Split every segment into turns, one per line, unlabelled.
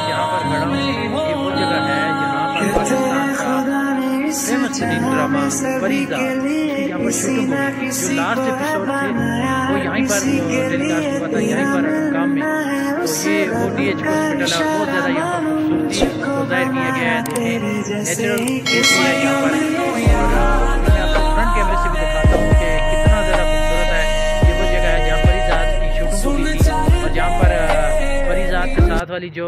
जहाँ पर खड़ा हूँ ये वो जगह है जहाँ पर पाकिस्तान का फेमस तरीन ड्रामा परीदा यहाँ पर शूटिंग हुई। जो लास्ट एपिसोड थे वो यहीं पर टेलीकास्ट हुआ था, यहीं पर काम में। तो ये वो DH हॉस्पिटल है, बहुत ज़्यादा यहाँ पर खूबसूरती को जाहिर किया गया है। देखें नेचुरल ब्यूटी है यहाँ पर। और मैं आपको फ्रंट कैमरे से भी दिखाता हूँ कि कितना ज़्यादा खूबसूरत है। ये वो जगह है जहाँ परिजात की शूटिंग हुई थी और जहाँ पर परिजात के साथ वाली जो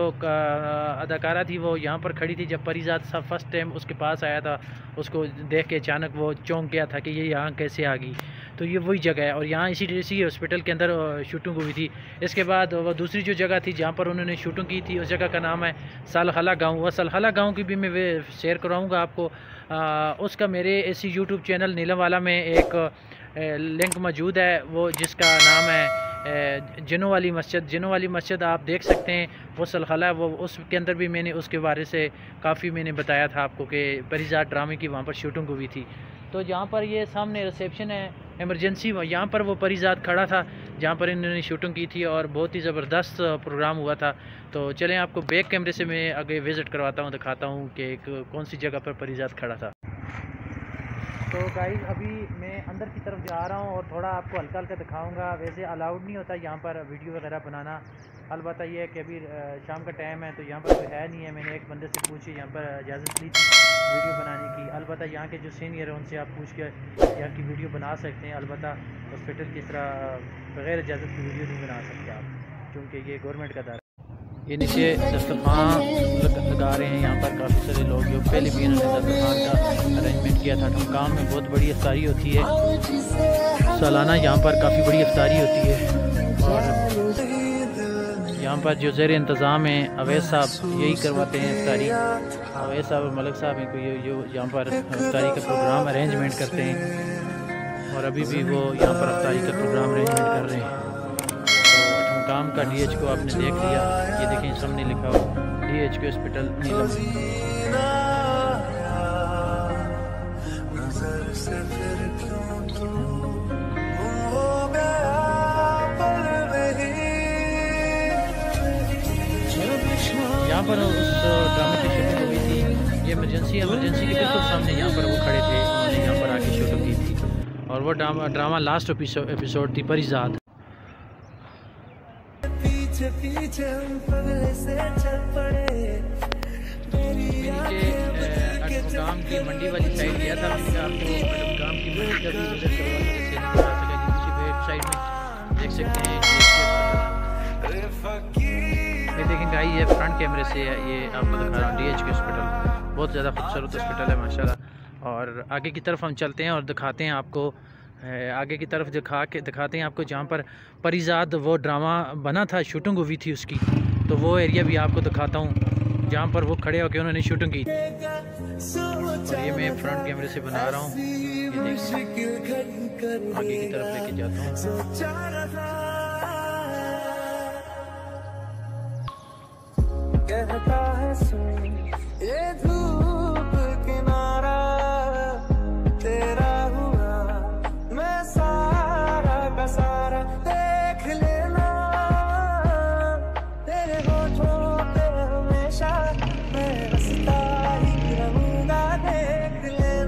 अदाकारा थी वो यहाँ पर खड़ी थी। जब परिजात फर्स्ट टाइम उसके पास आया था, उसको देख के अचानक वो चौंक गया था कि ये यहाँ कैसे आ गई। तो ये वही जगह है और यहाँ इसी हॉस्पिटल के अंदर शूटिंग हुई थी। इसके बाद वो दूसरी जो जगह थी जहाँ पर उन्होंने शूटिंग की थी, उस जगह का नाम है सलहला गाँव। वह सलहला गाँव की भी मैं शेयर कराऊँगा आपको। उसका मेरे इसी यूट्यूब चैनल नीलम वाला में एक लिंक मौजूद है, वो जिसका नाम है जिनों वाली मस्जिद आप देख सकते हैं। वो सलहला वो उसके अंदर भी मैंने उसके बारे से काफ़ी मैंने बताया था आपको कि परिजात ड्रामे की वहाँ पर शूटिंग हुई थी। तो जहाँ पर ये सामने रिसेप्शन है इमरजेंसी, यहाँ पर वो परिजात खड़ा था जहाँ पर इन्होंने शूटिंग की थी और बहुत ही ज़बरदस्त प्रोग्राम हुआ था। तो चलें आपको बैक कैमरे से मैं आगे विज़िट करवाता हूँ, दिखाता हूँ कि कौन सी जगह पर परिजात खड़ा था। तो गाइस अभी मैं अंदर की तरफ जा रहा हूँ और थोड़ा आपको हल्का हल्का दिखाऊंगा। वैसे अलाउड नहीं होता यहाँ पर वीडियो वगैरह बनाना। अलबत्ता ये है कि अभी शाम का टाइम है तो यहाँ पर कोई है नहीं है। मैंने एक बंदे से पूछी, यहाँ पर इजाज़त ली थी वीडियो बनाने की। अलबत्ता यहाँ के जो सीनियर है उनसे आप पूछ के यहाँ की वीडियो बना सकते हैं। अलबत्ता हॉस्पिटल की तरह बग़ैर इजाज़त की वीडियो नहीं बना सकते आप, क्योंकि ये गवर्नमेंट का दायरा। ये नीचे दस्तरखान लगा रहे हैं यहाँ पर काफ़ी सारे लोग, जो पहले भी इन्होंने दस्तरखान का अरेंजमेंट किया था। ठमकाम में बहुत बड़ी इफ्तारी होती है सालाना, यहाँ पर काफ़ी बड़ी इफ्तारी होती है। और यहाँ पर जो ज़ेर इंतज़ाम है अवैस साहब यही करवाते हैं इफ्तारी। अवैस साहब और मलिक साहब इनको जो यहाँ पर इफ्तारी का प्रोग्राम अरेंजमेंट करते हैं और अभी भी वो यहाँ पर इफ्तारी का प्रोग्राम अरेंजमेंट कर रहे हैं। काम का DH को आपने देख लिया, ये देखें सामने लिखा हो DH के हॉस्पिटल नीलम। यहाँ पर उस ड्रामे की शूटिंग हुई थी। ये इमरजेंसी के बिल्कुल सामने यहाँ पर वो खड़े थे, उन्होंने यहाँ पर आके शूटिंग की थी। और वो ड्रामा लास्ट एपिसोड थी परिजात। पीछे हम पगले से चल पड़े। गांव की मंडी वाली साइड गया था, मैंने आपको गांव की मंडी का भी विजिट करवा वेबसाइट में देख सकते हैं। ये देखें गाइस, ये फ्रंट कैमरे से ये आपको दिखा रहा हूँ DH के हॉस्पिटल। बहुत ज़्यादा खूबसूरत हॉस्पिटल है माशाल्लाह। और आगे की तरफ हम चलते हैं और दिखाते हैं आपको, आगे की तरफ दिखाते हैं आपको जहाँ पर परिजात वो ड्रामा बना था, शूटिंग हुई थी उसकी। तो वो एरिया भी आपको दिखाता हूँ जहाँ पर वो खड़े होकर उन्होंने शूटिंग की। और ये मैं फ्रंट कैमरे से बना रहा हूँ, ये देखिए आगे की तरफ लेके जाता हूँ।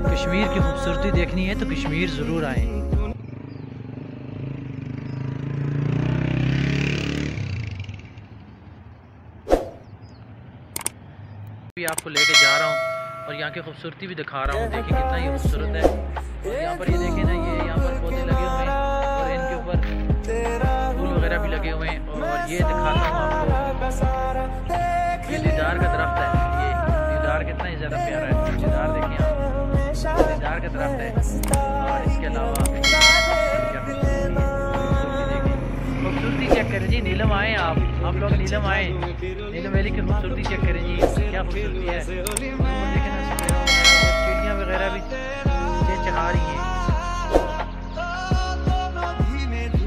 कश्मीर की खूबसूरती देखनी है तो कश्मीर ज़रूर आए। भी आपको लेके जा रहा हूँ और यहाँ की खूबसूरती भी दिखा रहा हूँ। देखिए कितना ये खूबसूरत है। और यहाँ पर ये देखें ना, ये यहाँ पर पौधे लगे हुए हैं और इनके ऊपर फूल वगैरह भी लगे हुए हैं। और ये दिखाता हूँ आपको, ये दीदार का दरख्त है। ये दीदार कितना ही ज़्यादा प्यारा है। दीदार देखें आप, दीदार का दरख्त है। और इसके अलावा खूबसूरती चेक करें जी, नीलम आए आप लोग नीलम आए, नीलम वैली की खूबसूरती चेक करें जी, क्या खूबसूरती है। देखें ना, चिड़ियाँ वगैरह भी चहचहा रही हैं।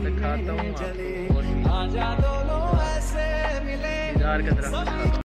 दिखाता हूँ आपको, दीदार का दरख्त दिखाता हूँ।